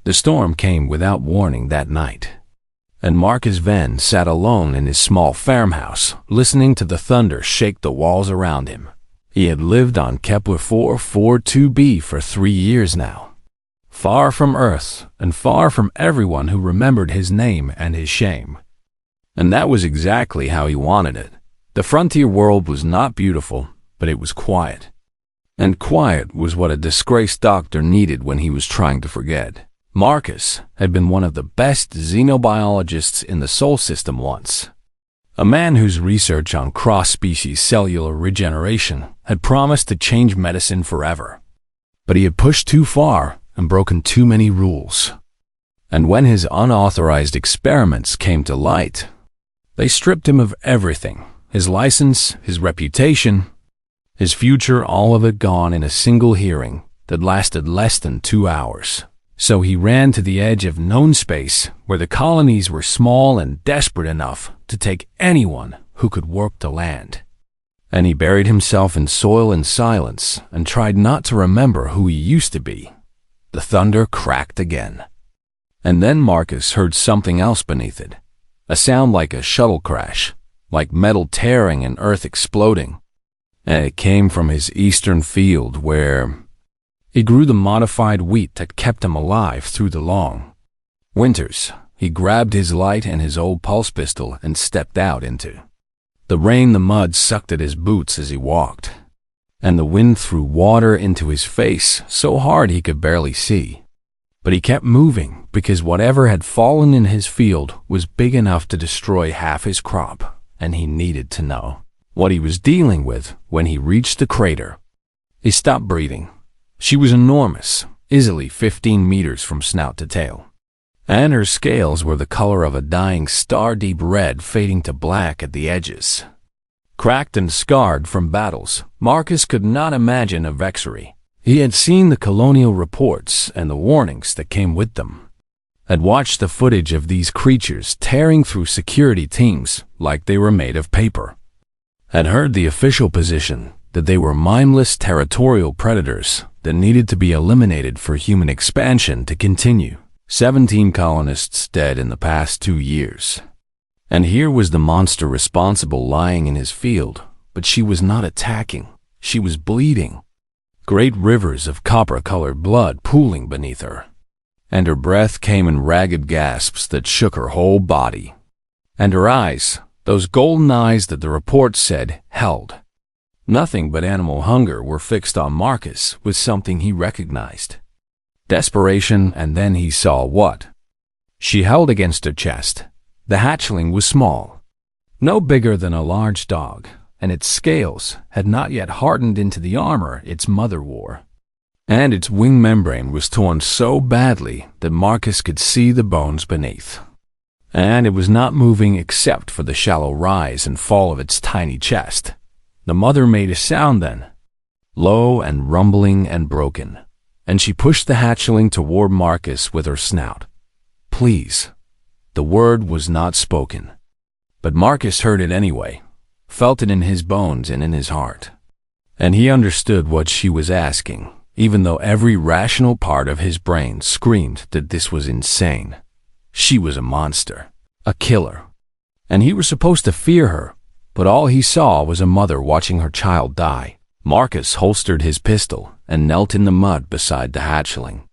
The storm came without warning that night, and Marcus Venn sat alone in his small farmhouse, listening to the thunder shake the walls around him. He had lived on Kepler 442b for 3 years now, far from Earth and far from everyone who remembered his name and his shame. And that was exactly how he wanted it. The frontier world was not beautiful, but it was quiet. And quiet was what a disgraced doctor needed when he was trying to forget. Marcus had been one of the best xenobiologists in the Sol system once, a man whose research on cross-species cellular regeneration had promised to change medicine forever. But he had pushed too far and broken too many rules. And when his unauthorized experiments came to light, they stripped him of everything: his license, his reputation, his future, all of it gone in a single hearing that lasted less than 2 hours. So he ran to the edge of known space, where the colonies were small and desperate enough to take anyone who could work the land. And he buried himself in soil and silence and tried not to remember who he used to be. The thunder cracked again. And then Marcus heard something else beneath it, a sound like a shuttle crash, like metal tearing and earth exploding. And it came from his eastern field, where he grew the modified wheat that kept him alive through the long winters. He grabbed his light and his old pulse pistol and stepped out into the rain. The mud sucked at his boots as he walked, and the wind threw water into his face so hard he could barely see. But he kept moving, because whatever had fallen in his field was big enough to destroy half his crop, and he needed to know what he was dealing with. When he reached the crater, he stopped breathing. She was enormous, easily 15 meters from snout to tail, and her scales were the color of a dying star, deep red fading to black at the edges. Cracked and scarred from battles, Marcus could not imagine a vexery. He had seen the colonial reports and the warnings that came with them, had watched the footage of these creatures tearing through security teams like they were made of paper, had heard the official position that they were mindless territorial predators that needed to be eliminated for human expansion to continue. 17 colonists dead in the past 2 years. And here was the monster responsible lying in his field, but she was not attacking. She was bleeding. Great rivers of copper-colored blood pooling beneath her. And her breath came in ragged gasps that shook her whole body. And her eyes, those golden eyes that the report said held nothing but animal hunger, were fixed on Marcus with something he recognized. Desperation, and then he saw what she held against her chest. The hatchling was small, no bigger than a large dog, and its scales had not yet hardened into the armor its mother wore. And its wing membrane was torn so badly that Marcus could see the bones beneath. And it was not moving except for the shallow rise and fall of its tiny chest. The mother made a sound then, low and rumbling and broken, and she pushed the hatchling toward Marcus with her snout. Please. The word was not spoken, but Marcus heard it anyway, felt it in his bones and in his heart. And he understood what she was asking, even though every rational part of his brain screamed that this was insane. She was a monster, a killer, and he was supposed to fear her. But all he saw was a mother watching her child die. Marcus holstered his pistol and knelt in the mud beside the hatchling,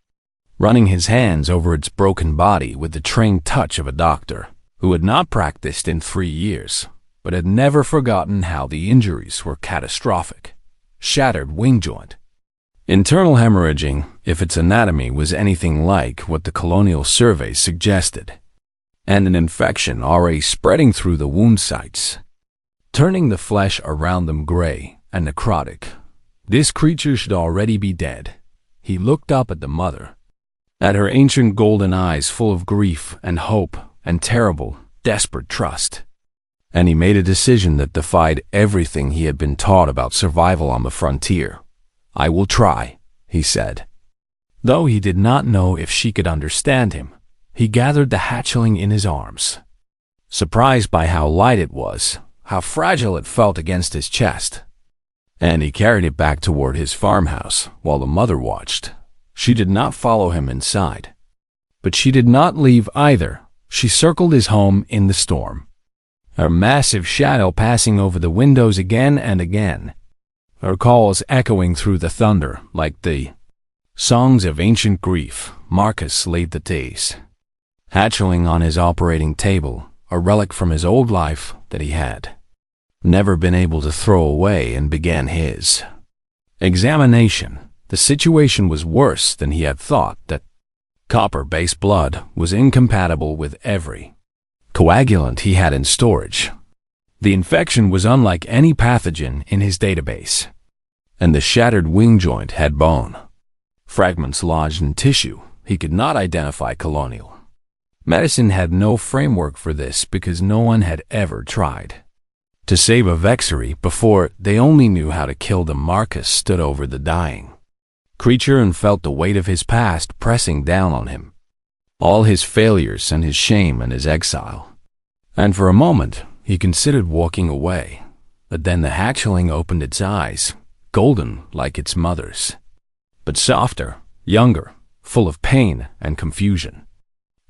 running his hands over its broken body with the trained touch of a doctor who had not practiced in 3 years, but had never forgotten how the injuries were catastrophic. Shattered wing joint, internal hemorrhaging, if its anatomy was anything like what the colonial surveys suggested, and an infection already spreading through the wound sites, turning the flesh around them gray and necrotic. This creature should already be dead. He looked up at the mother, at her ancient golden eyes full of grief and hope and terrible, desperate trust. And he made a decision that defied everything he had been taught about survival on the frontier. I will try, he said. Though he did not know if she could understand him, he gathered the hatchling in his arms, surprised by how light it was, how fragile it felt against his chest. And he carried it back toward his farmhouse while the mother watched. She did not follow him inside. But she did not leave either. She circled his home in the storm, her massive shadow passing over the windows again and again, her calls echoing through the thunder like the songs of ancient grief. Marcus laid the days, hatchling on his operating table, a relic from his old life that he had never been able to throw away, and began his examination. The situation was worse than he had thought. That copper-based blood was incompatible with every coagulant he had in storage. The infection was unlike any pathogen in his database, and the shattered wing joint had bone fragments lodged in tissue he could not identify. Colonial medicine had no framework for this because no one had ever tried to save a vexary before. They only knew how to kill them. Marcus stood over the dying creature and felt the weight of his past pressing down on him, all his failures and his shame and his exile. And for a moment, he considered walking away. But then the hatchling opened its eyes, golden like its mother's, but softer, younger, full of pain and confusion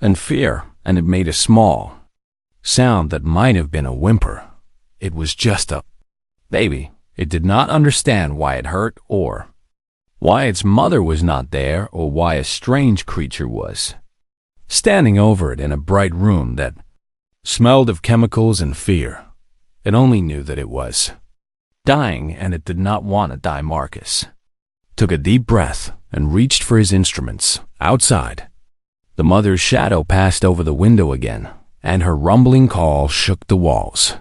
and fear, and it made a small sound that might have been a whimper. It was just a baby. It did not understand why it hurt, or why its mother was not there, or why a strange creature was standing over it in a bright room that smelled of chemicals and fear. It only knew that it was dying, and it did not want to die. Marcus took a deep breath and reached for his instruments. Outside, the mother's shadow passed over the window again, and her rumbling call shook the walls.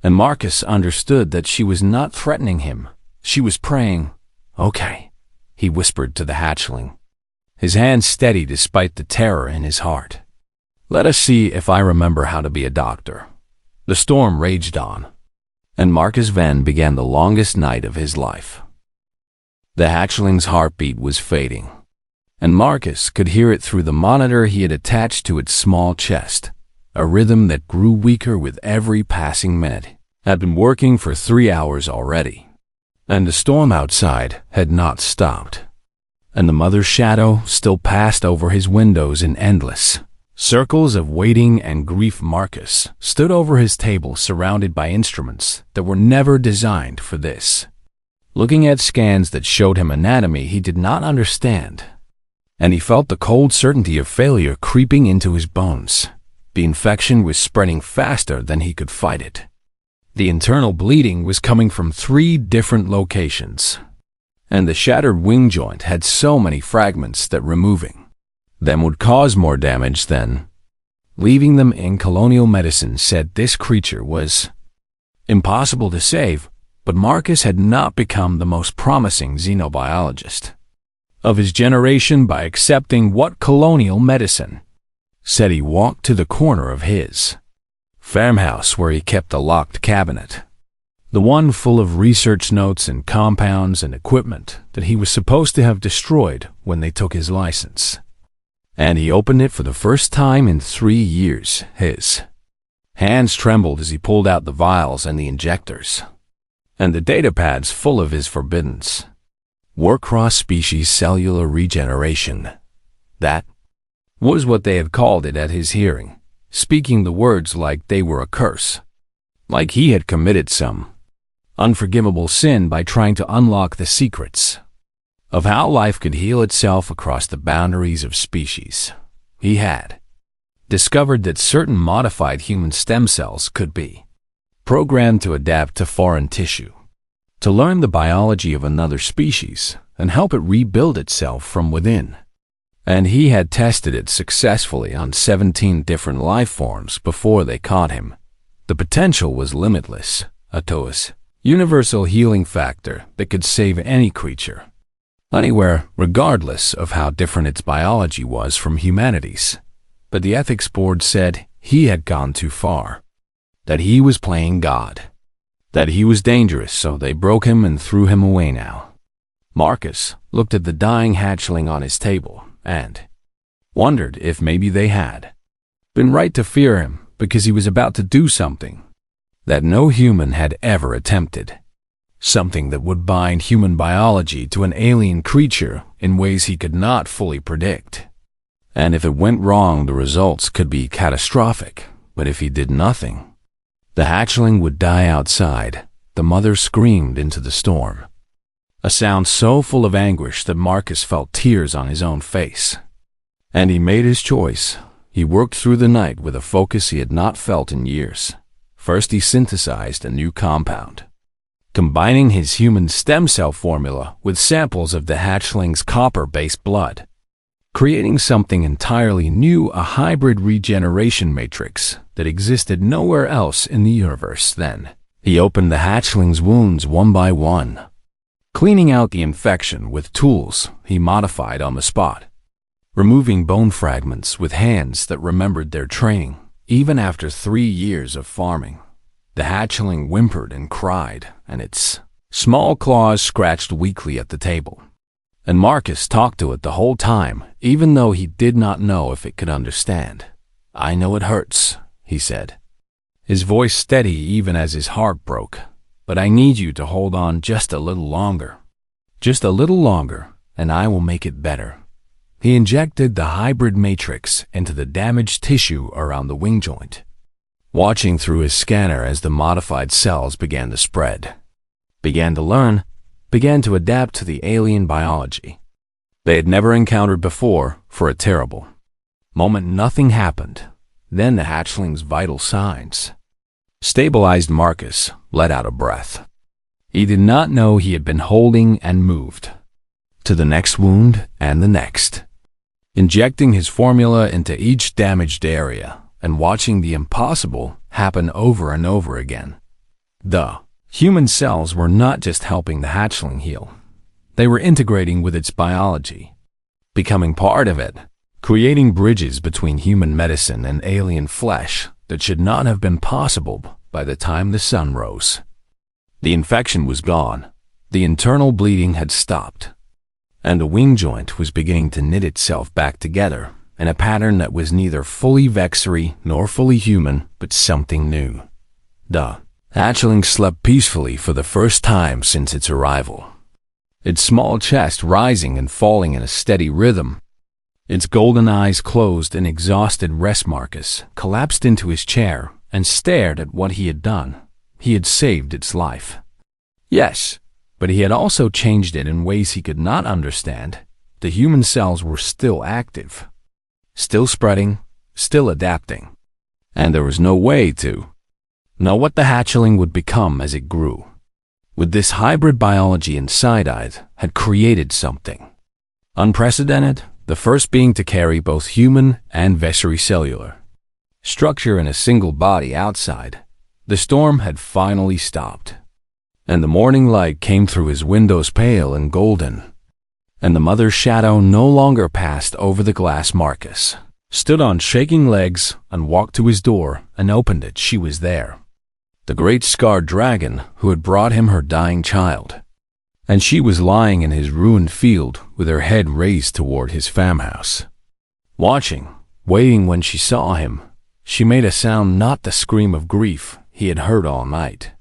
And Marcus understood that she was not threatening him. She was praying. "Okay," he whispered to the hatchling, his hand steady despite the terror in his heart. "Let us see if I remember how to be a doctor." The storm raged on, and Marcus Venn began the longest night of his life. The hatchling's heartbeat was fading, and Marcus could hear it through the monitor he had attached to its small chest, a rhythm that grew weaker with every passing minute. Had been working for 3 hours already, and the storm outside had not stopped, and the mother's shadow still passed over his windows in endless circles of waiting and grief. Marcus stood over his table, surrounded by instruments that were never designed for this, looking at scans that showed him anatomy he did not understand, and he felt the cold certainty of failure creeping into his bones. The infection was spreading faster than he could fight it. The internal bleeding was coming from 3 different locations, and the shattered wing joint had so many fragments that removing them would cause more damage than leaving them in. Colonial medicine said this creature was impossible to save, but Marcus had not become the most promising xenobiologist of his generation by accepting what colonial medicine said. He walked to the corner of his farmhouse where he kept a locked cabinet, the one full of research notes and compounds and equipment that he was supposed to have destroyed when they took his license. And he opened it for the first time in 3 years. His hands trembled as he pulled out the vials and the injectors, and the data pads full of his forbiddance. War cross-species cellular regeneration. That was what they had called it at his hearing, speaking the words like they were a curse, like he had committed some unforgivable sin by trying to unlock the secrets of how life could heal itself across the boundaries of species. He had discovered that certain modified human stem cells could be programmed to adapt to foreign tissue, to learn the biology of another species and help it rebuild itself from within. And he had tested it successfully on 17 different life forms before they caught him. The potential was limitless, a TOS, universal healing factor that could save any creature, anywhere, regardless of how different its biology was from humanity's. But the ethics board said he had gone too far, that he was playing God, that he was dangerous, so they broke him and threw him away now. Marcus looked at the dying hatchling on his table and wondered if maybe they had been right to fear him because he was about to do something that no human had ever attempted, something that would bind human biology to an alien creature in ways he could not fully predict. And if it went wrong, the results could be catastrophic. But if he did nothing, the hatchling would die outside. The mother screamed into the storm, a sound so full of anguish that Marcus felt tears on his own face. And he made his choice. He worked through the night with a focus he had not felt in years. First, he synthesized a new compound, combining his human stem cell formula with samples of the hatchling's copper-based blood, creating something entirely new, a hybrid regeneration matrix that existed nowhere else in the universe then. He opened the hatchling's wounds one by one, cleaning out the infection with tools he modified on the spot, removing bone fragments with hands that remembered their training. Even after 3 years of farming, the hatchling whimpered and cried, and its small claws scratched weakly at the table. And Marcus talked to it the whole time, even though he did not know if it could understand. "I know it hurts," he said, his voice steady even as his heart broke. "But I need you to hold on just a little longer. Just a little longer, and I will make it better." He injected the hybrid matrix into the damaged tissue around the wing joint, watching through his scanner as the modified cells began to spread, began to learn, began to adapt to the alien biology they had never encountered before. For a terrible moment, nothing happened. Then the hatchling's vital signs stabilized. Marcus let out a breath. He did not know he had been holding and moved to the next wound and the next, injecting his formula into each damaged area and watching the impossible happen over and over again. The human cells were not just helping the hatchling heal. They were integrating with its biology, becoming part of it, creating bridges between human medicine and alien flesh that should not have been possible by the time the sun rose. The infection was gone, the internal bleeding had stopped, and the wing joint was beginning to knit itself back together in a pattern that was neither fully vexary nor fully human, but something new. The hatchling slept peacefully for the first time since its arrival, its small chest rising and falling in a steady rhythm. Its golden eyes closed in exhausted rest. Marcus collapsed into his chair and stared at what he had done. He had saved its life. Yes, but he had also changed it in ways he could not understand. The human cells were still active, still spreading, still adapting, and there was no way to know what the hatchling would become as it grew. With this hybrid biology inside it had created something unprecedented, the first being to carry both human and vesicellular structure in a single body outside. The storm had finally stopped, and the morning light came through his windows pale and golden, and the mother's shadow no longer passed over the glass. Marcus stood on shaking legs and walked to his door and opened it. She was there, the great scarred dragon who had brought him her dying child, and she was lying in his ruined field with her head raised toward his farmhouse, watching, waiting. When she saw him, she made a sound, not the scream of grief he had heard all night,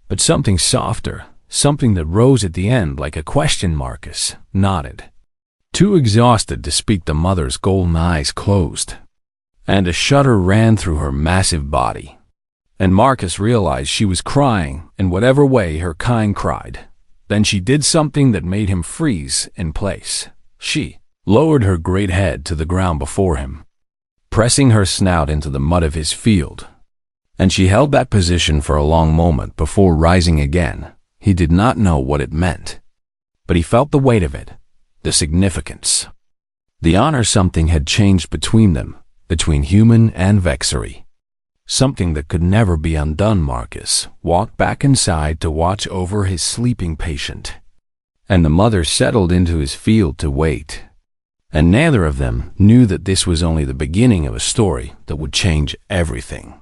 but something softer, something that rose at the end like a question. Marcus nodded, too exhausted to speak. The mother's golden eyes closed, and a shudder ran through her massive body, and Marcus realized she was crying in whatever way her kind cried. Then she did something that made him freeze in place. She lowered her great head to the ground before him, pressing her snout into the mud of his field, and she held that position for a long moment before rising again. He did not know what it meant, but he felt the weight of it, the significance, the honor. Something had changed between them, between human and vexary, something that could never be undone. Marcus walked back inside to watch over his sleeping patient, and the mother settled into his field to wait. And neither of them knew that this was only the beginning of a story that would change everything.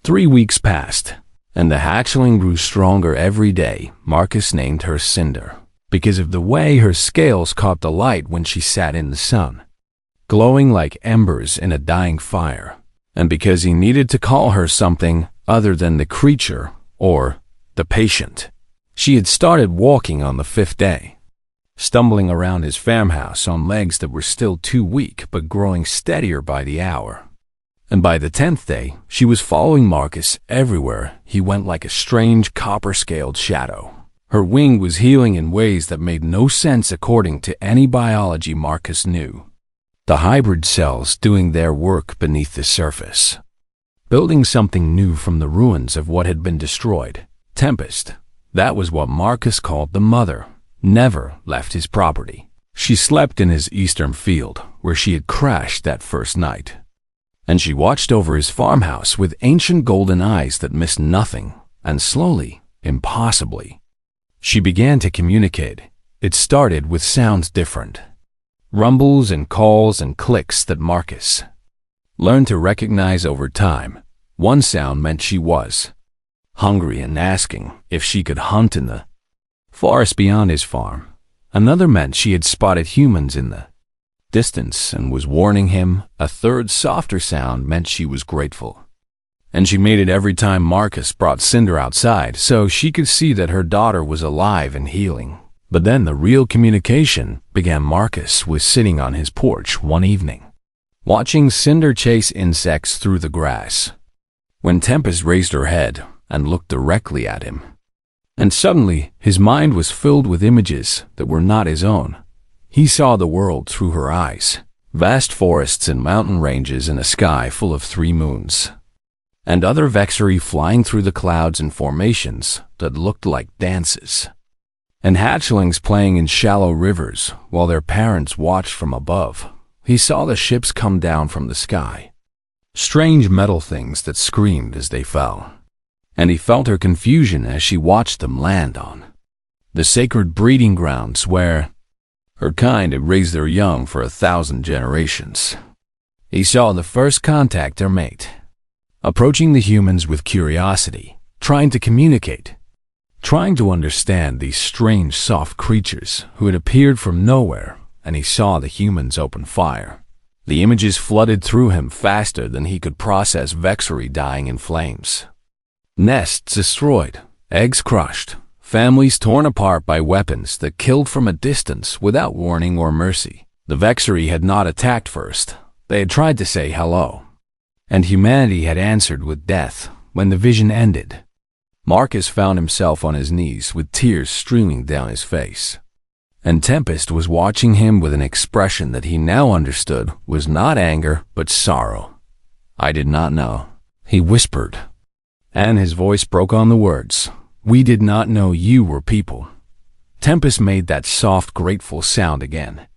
3 weeks passed, and the hatchling grew stronger every day. Marcus named her Cinder, because of the way her scales caught the light when she sat in the sun, glowing like embers in a dying fire, and because he needed to call her something other than the creature or the patient. She had started walking on the 5th day, stumbling around his farmhouse on legs that were still too weak but growing steadier by the hour. And by the 10th day, she was following Marcus everywhere he went like a strange copper-scaled shadow. Her wing was healing in ways that made no sense according to any biology Marcus knew. The hybrid cells doing their work beneath the surface, building something new from the ruins of what had been destroyed. Tempest, that was what Marcus called the mother, never left his property. She slept in his eastern field, where she had crashed that first night. And she watched over his farmhouse with ancient golden eyes that missed nothing, and slowly, impossibly, she began to communicate. It started with sounds different. Rumbles and calls and clicks that Marcus learned to recognize over time. One sound meant she was hungry and asking if she could hunt in the forest beyond his farm. Another meant she had spotted humans in the distance and was warning him. A third, softer sound meant she was grateful. And she made it every time Marcus brought Cinder outside so she could see that her daughter was alive and healing. But then the real communication began. Marcus was sitting on his porch one evening, watching Cinder chase insects through the grass, when Tempest raised her head and looked directly at him. And suddenly his mind was filled with images that were not his own. He saw the world through her eyes, vast forests and mountain ranges in a sky full of 3 moons, and other Vexery flying through the clouds in formations that looked like dances, and hatchlings playing in shallow rivers while their parents watched from above. He saw the ships come down from the sky, strange metal things that screamed as they fell, and he felt her confusion as she watched them land on the sacred breeding grounds where her kind had raised their young for 1,000 generations. He saw the first contact their mate, approaching the humans with curiosity, trying to communicate, trying to understand these strange soft creatures who had appeared from nowhere. And he saw the humans open fire. The images flooded through him faster than he could process. Vexery dying in flames, nests destroyed, eggs crushed, families torn apart by weapons that killed from a distance without warning or mercy. The Vexery had not attacked first. They had tried to say hello, and humanity had answered with death. When the vision ended, Marcus found himself on his knees with tears streaming down his face. And Tempest was watching him with an expression that he now understood was not anger but sorrow. "I did not know," he whispered, and his voice broke on the words. "We did not know you were people." Tempest made that soft, grateful sound again,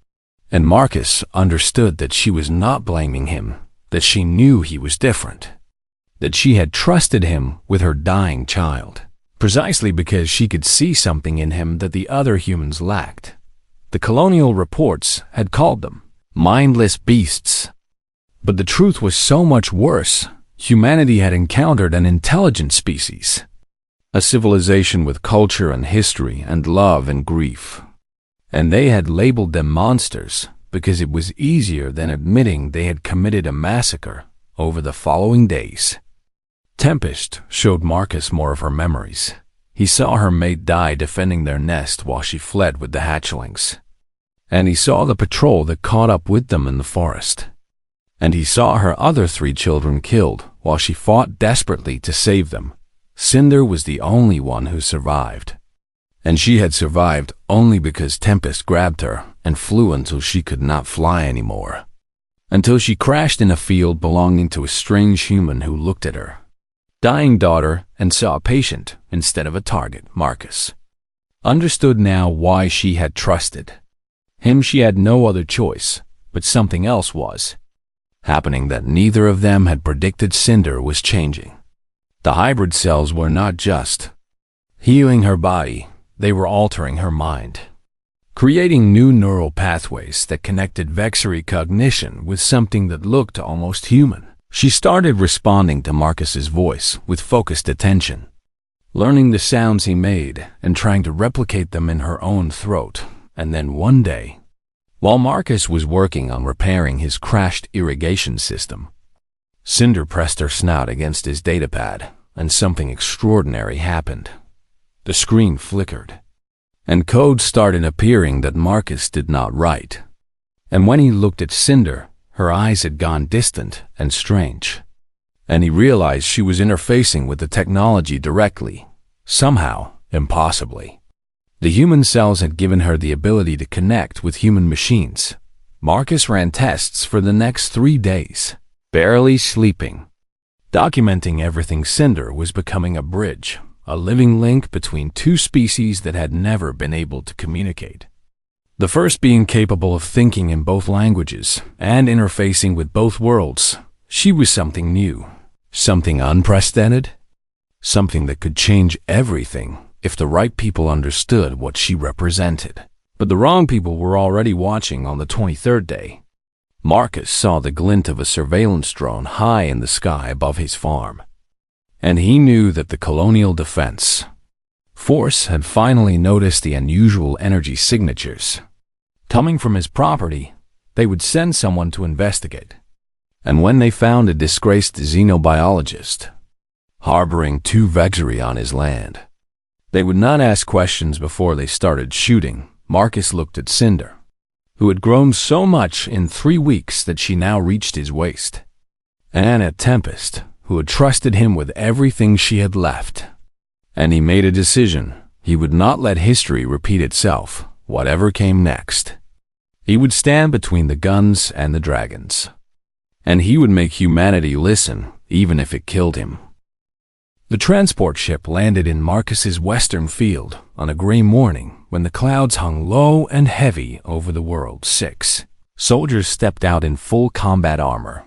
and Marcus understood that she was not blaming him, that she knew he was different, that she had trusted him with her dying child, precisely because she could see something in him that the other humans lacked. The colonial reports had called them mindless beasts, but the truth was so much worse. Humanity had encountered an intelligent species, a civilization with culture and history and love and grief, and they had labeled them monsters because it was easier than admitting they had committed a massacre. Over the following days, Tempest showed Marcus more of her memories. He saw her mate die defending their nest while she fled with the hatchlings, and he saw the patrol that caught up with them in the forest, and he saw her other 3 children killed while she fought desperately to save them. Cinder was the only one who survived, and she had survived only because Tempest grabbed her and flew until she could not fly anymore, until she crashed in a field belonging to a strange human who looked at her dying daughter and saw a patient instead of a target. Marcus understood now why she had trusted him. She had no other choice, but something else was happening that neither of them had predicted. Cinder was changing. The hybrid cells were not just healing her body, they were altering her mind, creating new neural pathways that connected Vexery cognition with something that looked almost human. She started responding to Marcus's voice with focused attention, learning the sounds he made and trying to replicate them in her own throat. And then one day, while Marcus was working on repairing his crashed irrigation system, Cinder pressed her snout against his datapad, and something extraordinary happened. The screen flickered, and codes started appearing that Marcus did not write. And when he looked at Cinder, her eyes had gone distant and strange. And he realized she was interfacing with the technology directly, somehow, impossibly. The human cells had given her the ability to connect with human machines. Marcus ran tests for the next 3 days, barely sleeping. Documenting everything. Cinder was becoming a bridge, a living link between two species that had never been able to communicate. The first being capable of thinking in both languages and interfacing with both worlds. She was something new, something unprecedented, something that could change everything if the right people understood what she represented. But the wrong people were already watching. On the 23rd day, Marcus saw the glint of a surveillance drone high in the sky above his farm. And he knew that the Colonial Defense Force had finally noticed the unusual energy signatures coming from his property. They would send someone to investigate. And when they found a disgraced xenobiologist harboring 2 Vexeri on his land, they would not ask questions before they started shooting. Marcus looked at Cinder, who had grown so much in 3 weeks that she now reached his waist, and at Tempest, who had trusted him with everything she had left. And he made a decision. He would not let history repeat itself, whatever came next. He would stand between the guns and the dragons. And he would make humanity listen, even if it killed him. The transport ship landed in Marcus's western field on a gray morning when the clouds hung low and heavy over the world. 6 soldiers stepped out in full combat armor,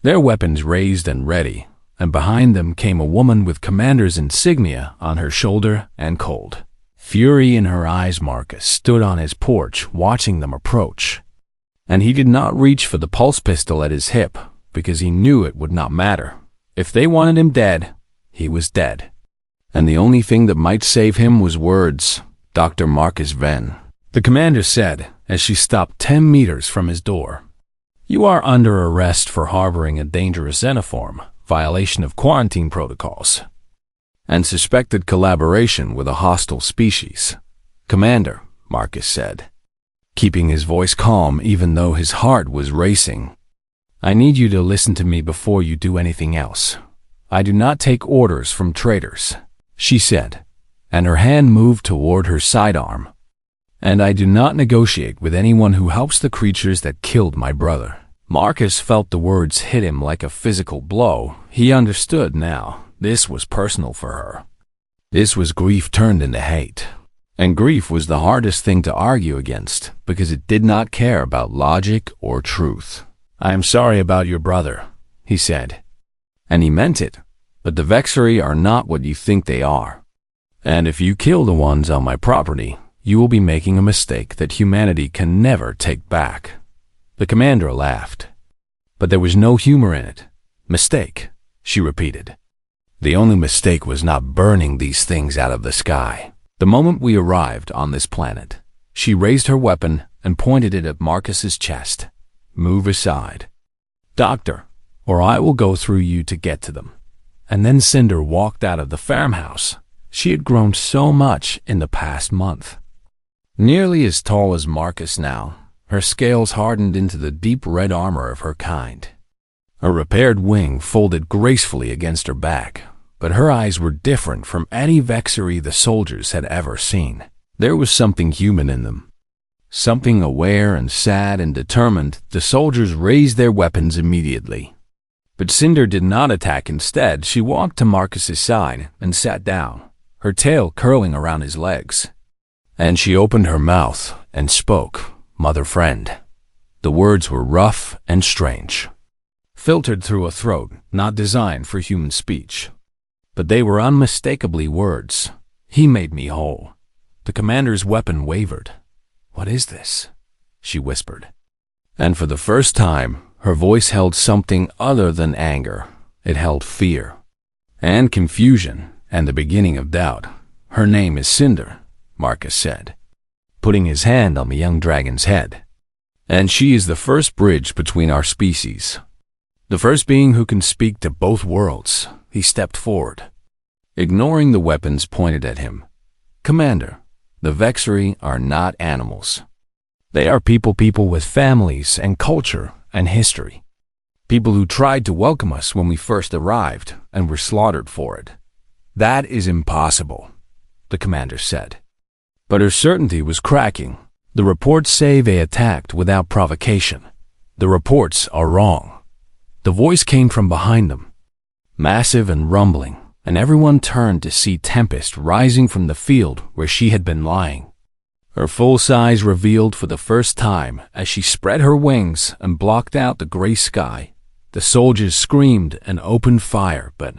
their weapons raised and ready, and behind them came a woman with commander's insignia on her shoulder and cold fury in her eyes. Marcus stood on his porch watching them approach, and he did not reach for the pulse pistol at his hip because he knew it would not matter. If they wanted him dead, he was dead. And the only thing that might save him was words. Dr. Marcus Venn, the commander said as she stopped 10 meters from his door. You are under arrest for harboring a dangerous xenoform, violation of quarantine protocols, and suspected collaboration with a hostile species. Commander, Marcus said, keeping his voice calm even though his heart was racing. I need you to listen to me before you do anything else. I do not take orders from traitors, she said, and her hand moved toward her sidearm. And I do not negotiate with anyone who helps the creatures that killed my brother. Marcus felt the words hit him like a physical blow. He understood now. This was personal for her. This was grief turned into hate. And grief was the hardest thing to argue against because it did not care about logic or truth. I am sorry about your brother, he said. And he meant it. But the Vexeri are not what you think they are. And if you kill the ones on my property, you will be making a mistake that humanity can never take back. The commander laughed. But there was no humor in it. Mistake, she repeated. The only mistake was not burning these things out of the sky. The moment we arrived on this planet, she raised her weapon and pointed it at Marcus's chest. Move aside, Doctor, or I will go through you to get to them. And then Cinder walked out of the farmhouse. She had grown so much in the past month. Nearly as tall as Marcus now, her scales hardened into the deep red armor of her kind. A repaired wing folded gracefully against her back, but her eyes were different from any Vexeri the soldiers had ever seen. There was something human in them. Something aware and sad and determined. The soldiers raised their weapons immediately. But Cinder did not attack. Instead, she walked to Marcus's side and sat down, her tail curling around his legs. And she opened her mouth and spoke, Mother friend. The words were rough and strange, filtered through a throat not designed for human speech. But they were unmistakably words. He made me whole. The commander's weapon wavered. What is this? She whispered. And for the first time, her voice held something other than anger. It held fear and confusion and the beginning of doubt. Her name is Cinder, Marcus said, putting his hand on the young dragon's head. And she is the first bridge between our species. The first being who can speak to both worlds. He stepped forward, ignoring the weapons pointed at him. Commander, The Vexeri are not animals. They are people with families and culture and history. People who tried to welcome us when we first arrived and were slaughtered for it. That is impossible, the commander said. But her certainty was cracking. The reports say they attacked without provocation. The reports are wrong. The voice came from behind them, massive and rumbling, and everyone turned to see Tempest rising from the field where she had been lying. Her full size revealed for the first time as she spread her wings and blocked out the gray sky. The soldiers screamed and opened fire, but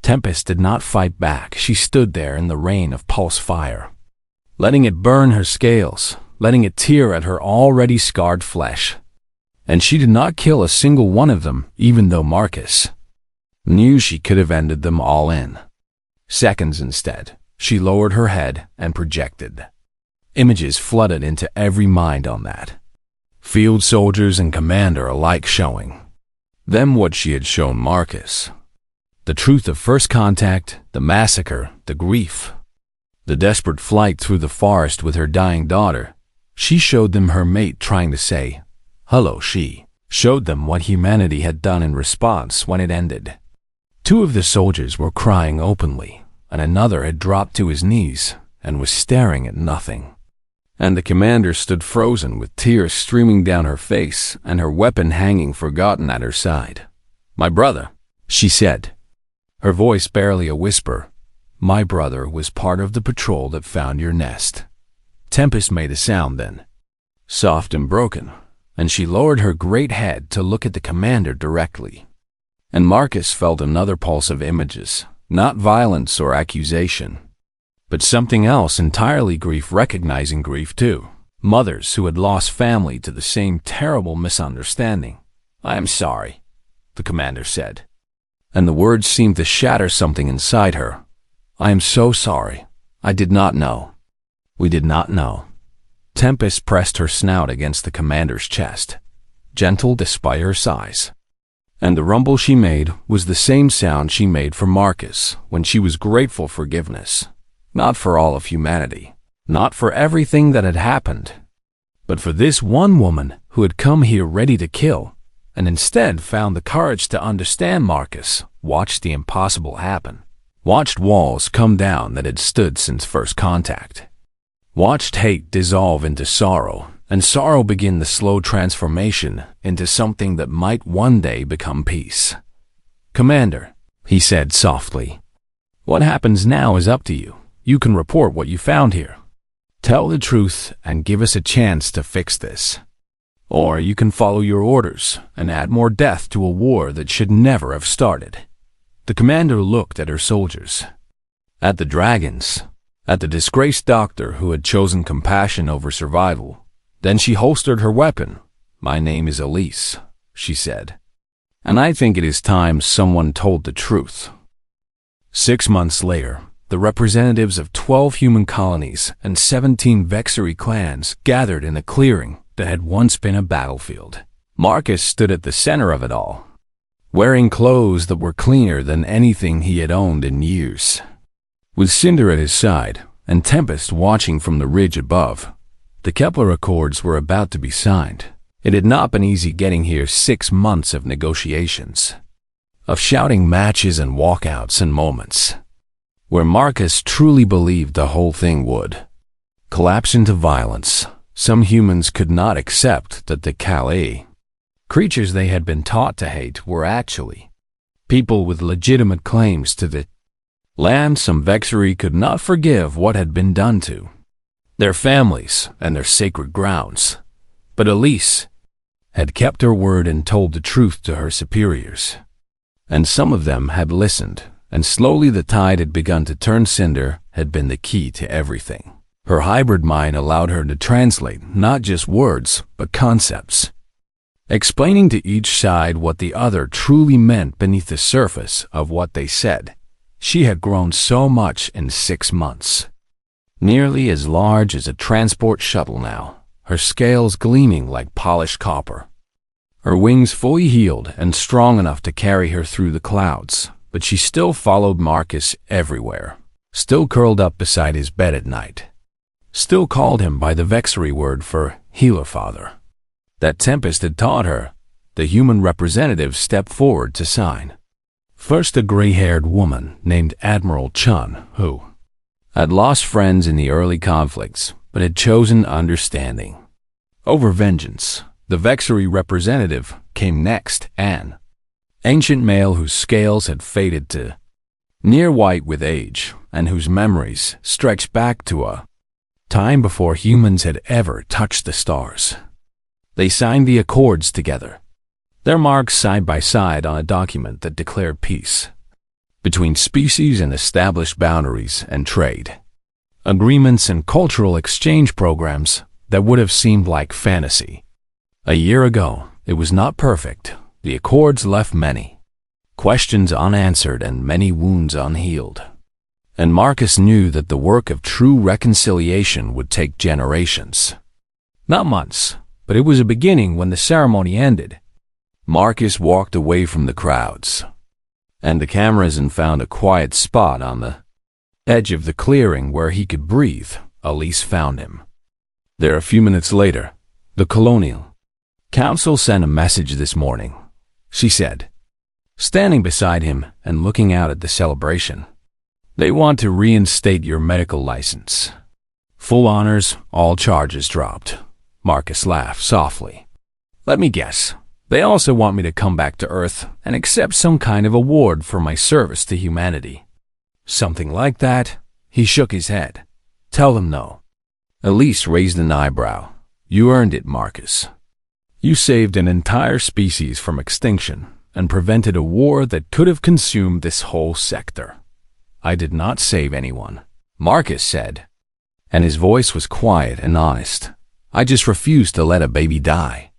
Tempest did not fight back. She stood there in the rain of pulse fire, letting it burn her scales, letting it tear at her already scarred flesh. And she did not kill a single one of them, even though Marcus knew she could have ended them all in seconds. Instead, she lowered her head and projected. Images flooded into every mind on that. Field soldiers and commander alike showing them what she had shown Marcus. The truth of first contact, the massacre, the grief, the desperate flight through the forest with her dying daughter. She showed them her mate trying to say, "Hello." She showed them what humanity had done in response when it ended. Two of the soldiers were crying openly, and another had dropped to his knees and was staring at nothing. And the commander stood frozen with tears streaming down her face and her weapon hanging forgotten at her side. "My brother," she said, her voice barely a whisper. "My brother was part of the patrol that found your nest." Tempest made a sound then, soft and broken, and she lowered her great head to look at the commander directly. And Marcus felt another pulse of images, not violence or accusation, but something else entirely. Grief, recognizing grief too. Mothers who had lost family to the same terrible misunderstanding. "I am sorry," the commander said, and the words seemed to shatter something inside her. "I am so sorry. I did not know. We did not know." Tempest pressed her snout against the commander's chest, gentle despite her size. And the rumble she made was the same sound she made for Marcus when she was grateful for forgiveness. Not for all of humanity, not for everything that had happened, but for this one woman who had come here ready to kill, and instead found the courage to understand. Marcus watched the impossible happen, watched walls come down that had stood since first contact, watched hate dissolve into sorrow, and sorrow begin the slow transformation into something that might one day become peace. "Commander," he said softly, "what happens now is up to you. You can report what you found here. Tell the truth and give us a chance to fix this. Or you can follow your orders and add more death to a war that should never have started." The commander looked at her soldiers, at the dragons, at the disgraced doctor who had chosen compassion over survival. Then she holstered her weapon. "My name is Elise," she said, "and I think it is time someone told the truth." 6 months later, the representatives of 12 human colonies and 17 Vexeri clans gathered in a clearing that had once been a battlefield. Marcus stood at the center of it all, wearing clothes that were cleaner than anything he had owned in years. With Cinder at his side and Tempest watching from the ridge above, the Kepler Accords were about to be signed. It had not been easy getting here. 6 months of negotiations, of shouting matches and walkouts and moments where Marcus truly believed the whole thing would collapse into violence. Some humans could not accept that the Calais, creatures they had been taught to hate, were actually people with legitimate claims to the land. Some Vexeri could not forgive what had been done to their families and their sacred grounds. But Elise had kept her word and told the truth to her superiors. And some of them had listened, and slowly the tide had begun to turn. Cinder had been the key to everything. Her hybrid mind allowed her to translate not just words, but concepts, explaining to each side what the other truly meant beneath the surface of what they said. She had grown so much in 6 months, nearly as large as a transport shuttle now, her scales gleaming like polished copper, her wings fully healed and strong enough to carry her through the clouds. But she still followed Marcus everywhere, still curled up beside his bed at night, still called him by the Vexery word for healer father that Tempest had taught her. The human representative stepped forward to sign. First, a gray-haired woman named Admiral Chun, who had lost friends in the early conflicts, but had chosen understanding over vengeance. The Vexery representative came next, an ancient male whose scales had faded to near white with age, and whose memories stretched back to a time before humans had ever touched the stars. They signed the accords together, their marks side by side on a document that declared peace between species and established boundaries and trade, agreements and cultural exchange programs that would have seemed like fantasy. A year ago, it was not perfect. The accords left many questions unanswered and many wounds unhealed. And Marcus knew that the work of true reconciliation would take generations. Not months, but it was a beginning when the ceremony ended. Marcus walked away from the crowds and the cameras and found a quiet spot on the edge of the clearing where he could breathe. Elise found him there a few minutes later. The Colonial Council sent a message this morning, she said, standing beside him and looking out at the celebration. They want to reinstate your medical license. Full honors, all charges dropped. Marcus laughed softly. Let me guess. They also want me to come back to Earth and accept some kind of award for my service to humanity. Something like that? He shook his head. Tell them no. Elise raised an eyebrow. You earned it, Marcus. You saved an entire species from extinction and prevented a war that could have consumed this whole sector. I did not save anyone, Marcus said, and his voice was quiet and honest. I just refused to let a baby die.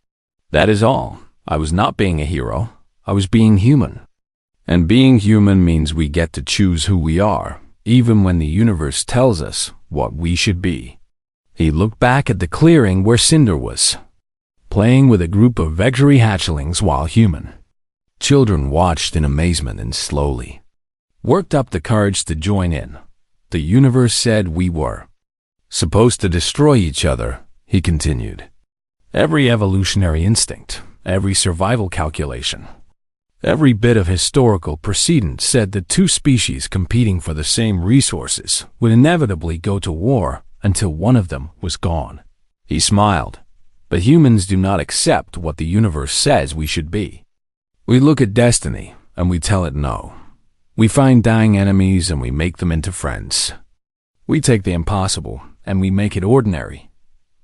That is all. I was not being a hero. I was being human. And being human means we get to choose who we are, even when the universe tells us what we should be. He looked back at the clearing where Cinder was, playing with a group of Vexery hatchlings while human children watched in amazement and slowly worked up the courage to join in. The universe said we were supposed to destroy each other, he continued. Every evolutionary instinct, every survival calculation, every bit of historical precedent said that two species competing for the same resources would inevitably go to war until one of them was gone. He smiled. But humans do not accept what the universe says we should be. We look at destiny and we tell it no. We find dying enemies and we make them into friends. We take the impossible and we make it ordinary.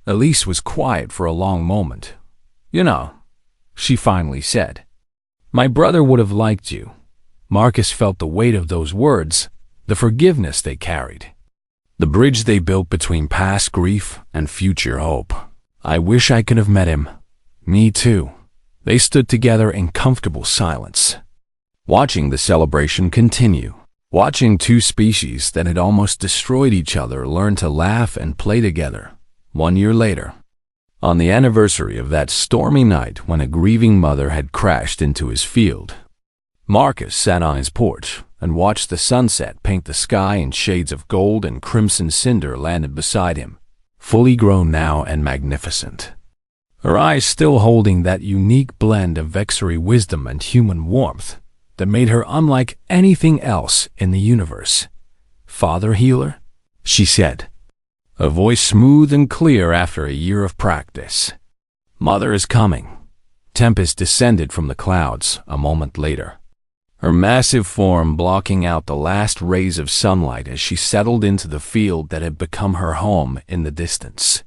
Elise was quiet for a long moment. You know, she finally said, my brother would have liked you. Marcus felt the weight of those words, the forgiveness they carried, the bridge they built between past grief and future hope. I wish I could have met him. Me too. They stood together in comfortable silence, watching the celebration continue, watching two species that had almost destroyed each other learn to laugh and play together. 1 year later, on the anniversary of that stormy night when a grieving mother had crashed into his field, Marcus sat on his porch and watched the sunset paint the sky in shades of gold, and crimson Cinder landed beside him, fully grown now and magnificent, her eyes still holding that unique blend of Vexery wisdom and human warmth that made her unlike anything else in the universe. Father Healer, she said, a voice smooth and clear after a year of practice. Mother is coming. Tempest descended from the clouds a moment later, her massive form blocking out the last rays of sunlight as she settled into the field that had become her home in the distance.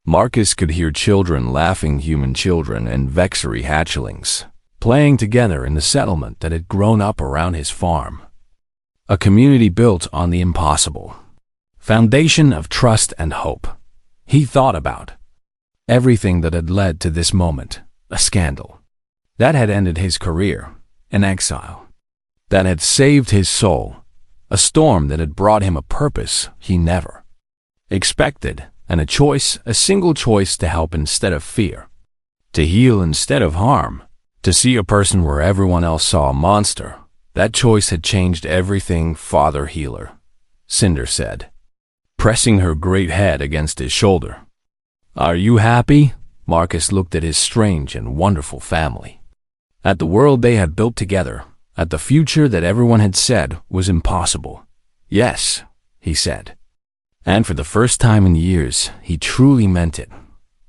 Marcus could hear children laughing, human children and Vexery hatchlings, playing together in the settlement that had grown up around his farm. A community built on the impossible, foundation of trust and hope. He thought about everything that had led to this moment, a scandal that had ended his career, an exile that had saved his soul, a storm that had brought him a purpose he never expected, and a single choice to help instead of fear, to heal instead of harm, to see a person where everyone else saw a monster. That choice had changed everything. Father Healer, Cinder said. pressing her great head against his shoulder. "Are you happy?" Marcus looked at his strange and wonderful family. At the world they had built together, at the future that everyone had said was impossible. "Yes," he said. And for the first time in years, he truly meant it.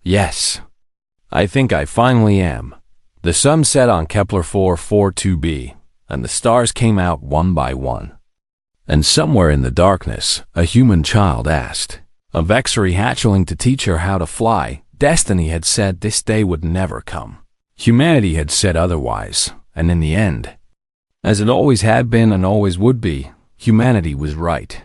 "Yes. I think I finally am." The sun set on Kepler 442b, and the stars came out one by one. And somewhere in the darkness, a human child asked, a vexary hatchling to teach her how to fly. Destiny had said this day would never come. Humanity had said otherwise, and in the end, as it always had been and always would be, humanity was right.